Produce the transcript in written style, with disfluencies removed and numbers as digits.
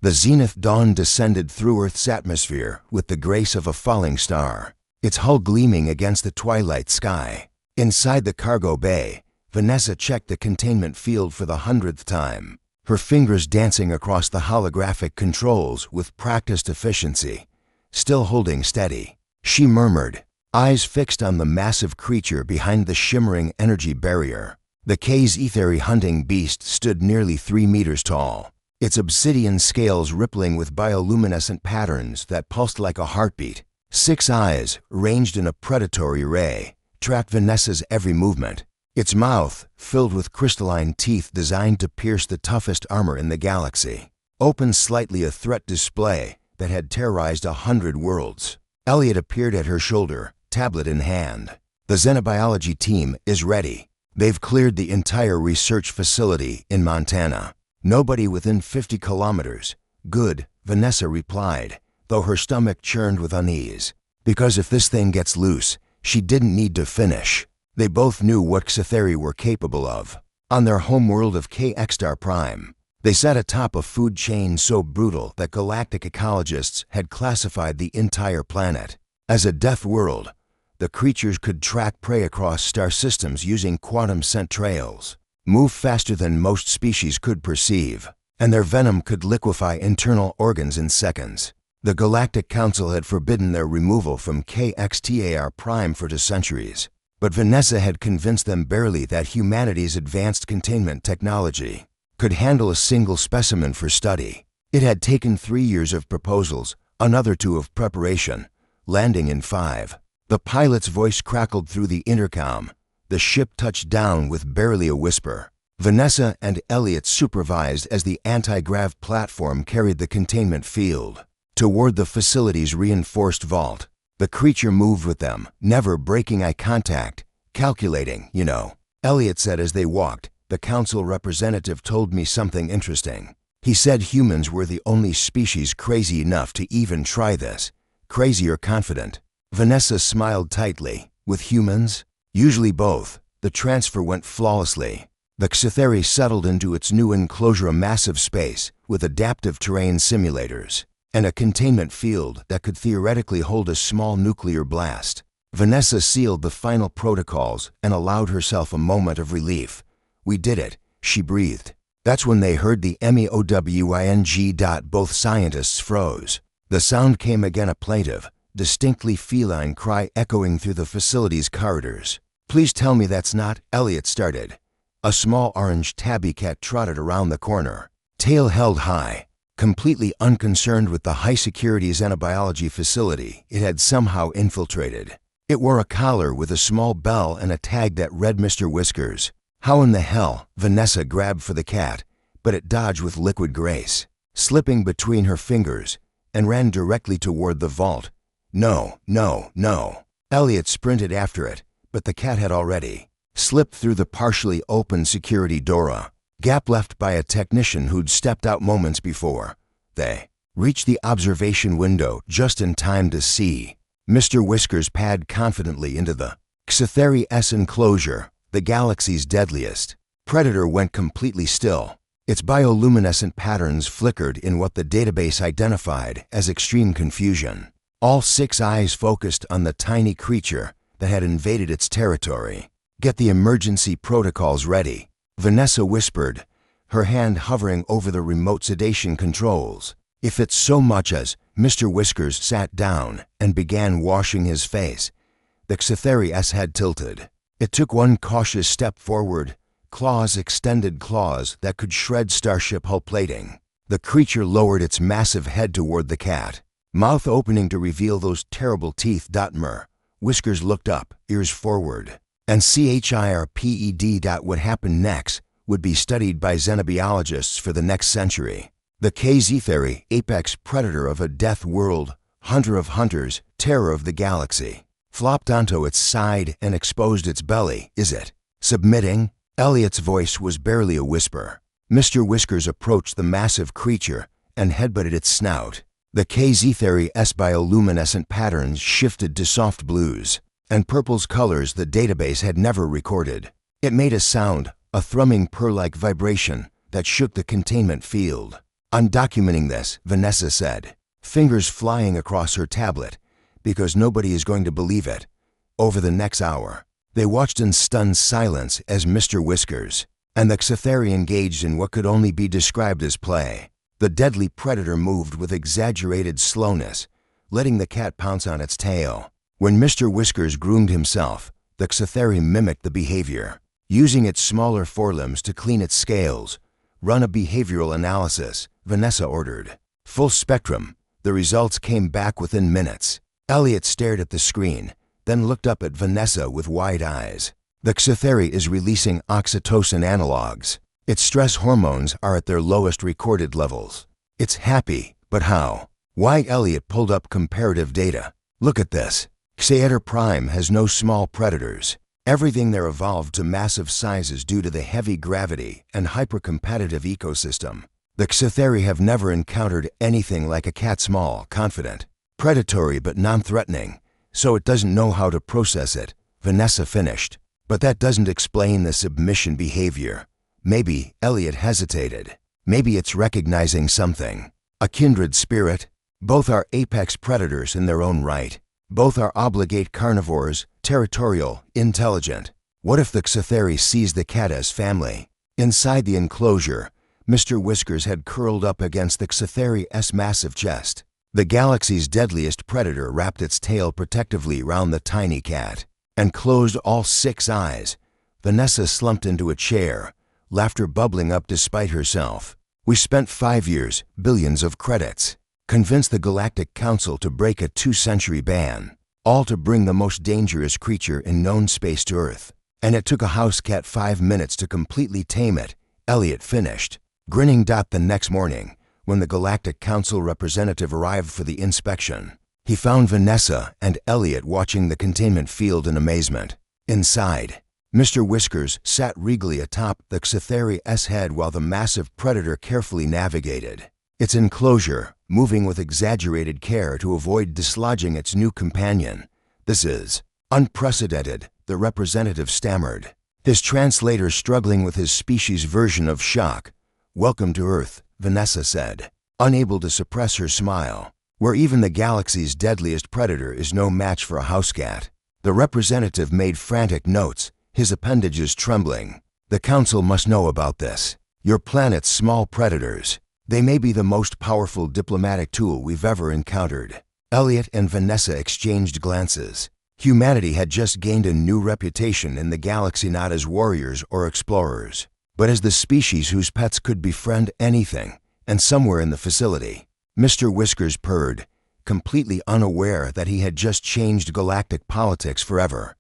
The zenith dawn descended through Earth's atmosphere with the grace of a falling star, its hull gleaming against the twilight sky. Inside the cargo bay, Vanessa checked the containment field for the 100th time, her fingers dancing across the holographic controls with practiced efficiency. Still holding steady, she murmured, eyes fixed on the massive creature behind the shimmering energy barrier. The K's ethery hunting beast stood nearly 3 meters tall, its obsidian scales rippling with bioluminescent patterns that pulsed like a heartbeat. 6 eyes, ranged in a predatory array, tracked Vanessa's every movement. Its mouth, filled with crystalline teeth designed to pierce the toughest armor in the galaxy, opened slightly, a threat display that had terrorized 100 worlds. Elliot appeared at her shoulder, tablet in hand. The xenobiology team is ready. They've cleared the entire research facility in Montana. Nobody within 50 kilometers. Good, Vanessa replied, though her stomach churned with unease. Because if this thing gets loose, she didn't need to finish. They both knew what Xatheri were capable of. On their homeworld of KX Prime, they sat atop a food chain so brutal that galactic ecologists had classified the entire planet as a death world. The creatures could track prey across star systems using quantum scent trails, move faster than most species could perceive, and their venom could liquefy internal organs in seconds. The Galactic Council had forbidden their removal from KXTAR Prime for centuries, but Vanessa had convinced them barely that humanity's advanced containment technology could handle a single specimen for study. It had taken 3 years of proposals, another 2 of preparation, landing in 5. The pilot's voice crackled through the intercom. The ship touched down with barely a whisper. Vanessa and Elliot supervised as the anti-grav platform carried the containment field toward the facility's reinforced vault. The creature moved with them, never breaking eye contact, calculating, you know. Elliot said as they walked, the council representative told me something interesting. He said humans were the only species crazy enough to even try this. Crazy or confident? Vanessa smiled tightly. With humans? Usually both. The transfer went flawlessly. The Xatheri settled into its new enclosure, a massive space with adaptive terrain simulators and a containment field that could theoretically hold a small nuclear blast. Vanessa sealed the final protocols and allowed herself a moment of relief. We did it, she breathed. That's when they heard the MEOWING. Both scientists froze. The sound came again, a plaintive, distinctly feline cry echoing through the facility's corridors. Please tell me that's not, Elliot started. A small orange tabby cat trotted around the corner, tail held high. Completely unconcerned with the high-security xenobiology facility it had somehow infiltrated. It wore a collar with a small bell and a tag that read Mr. Whiskers. How in the hell? Vanessa grabbed for the cat, but it dodged with liquid grace, slipping between her fingers, and ran directly toward the vault. No, no, no. Elliot sprinted after it, but the cat had already slipped through the partially open security door, gap left by a technician who'd stepped out moments before. They reached the observation window just in time to see Mr. Whiskers pad confidently into the Xatheri-S enclosure, the galaxy's deadliest. Predator went completely still. Its bioluminescent patterns flickered in what the database identified as extreme confusion. All 6 eyes focused on the tiny creature that had invaded its territory. Get the emergency protocols ready, Vanessa whispered, her hand hovering over the remote sedation controls. If it's so much as, Mr. Whiskers sat down and began washing his face. The Xatheri-S had tilted. It took one cautious step forward, claws, extended claws that could shred starship hull plating. The creature lowered its massive head toward the cat, mouth opening to reveal those terrible teeth. Whiskers looked up, ears forward, and CHIRPED. What happened next would be studied by xenobiologists for the next century. The Xatheri, apex predator of a death world, hunter of hunters, terror of the galaxy, flopped onto its side and exposed its belly. Is it submitting? Elliot's voice was barely a whisper. Mr. Whiskers approached the massive creature and headbutted its snout. The Xatheri-S bioluminescent patterns shifted to soft blues and purples, colors the database had never recorded. It made a sound, a thrumming purr-like vibration that shook the containment field. "I'm documenting this," Vanessa said, fingers flying across her tablet, "because nobody is going to believe it." Over the next hour, they watched in stunned silence as Mr. Whiskers and the Xathari engaged in what could only be described as play. The deadly predator moved with exaggerated slowness, letting the cat pounce on its tail. When Mr. Whiskers groomed himself, the Xathari mimicked the behavior. Using its smaller forelimbs to clean its scales, "Run a behavioral analysis," Vanessa ordered. Full spectrum, the results came back within minutes. Elliot stared at the screen, then looked up at Vanessa with wide eyes. The Xathari is releasing oxytocin analogs. Its stress hormones are at their lowest recorded levels. It's happy, but how? Why? Elliot pulled up comparative data. "Look at this. Xaeter Prime has no small predators. Everything there evolved to massive sizes due to the heavy gravity and hyper-competitive ecosystem. The Xathari have never encountered anything like a cat, small, confident, predatory but non-threatening, so it doesn't know how to process it," Vanessa finished. "But that doesn't explain the submission behavior. Maybe," Elliot hesitated, "maybe it's recognizing something. A kindred spirit. Both are apex predators in their own right. Both are obligate carnivores, territorial, intelligent. What if the Xathari sees the cat as family?" Inside the enclosure, Mr. Whiskers had curled up against the Xathari's massive chest. The galaxy's deadliest predator wrapped its tail protectively round the tiny cat and closed all 6 eyes. Vanessa slumped into a chair, laughter bubbling up despite herself. "We spent 5 years, billions of credits, convinced the Galactic Council to break a 2-century ban, all to bring the most dangerous creature in known space to Earth. And it took a house cat 5 minutes to completely tame it," Elliot finished, grinning. The next morning, when the Galactic Council representative arrived for the inspection, he found Vanessa and Elliot watching the containment field in amazement. Inside, Mr. Whiskers sat regally atop the Xathari's head while the massive predator carefully navigated its enclosure, moving with exaggerated care to avoid dislodging its new companion. "This is unprecedented," the representative stammered, his translator struggling with his species' version of shock. "Welcome to Earth," Vanessa said, unable to suppress her smile, "where even the galaxy's deadliest predator is no match for a house cat." The representative made frantic notes, his appendages trembling. "The Council must know about this. Your planet's small predators. They may be the most powerful diplomatic tool we've ever encountered." Elliot and Vanessa exchanged glances. Humanity had just gained a new reputation in the galaxy, not as warriors or explorers, but as the species whose pets could befriend anything. And somewhere in the facility, Mr. Whiskers purred, completely unaware that he had just changed galactic politics forever.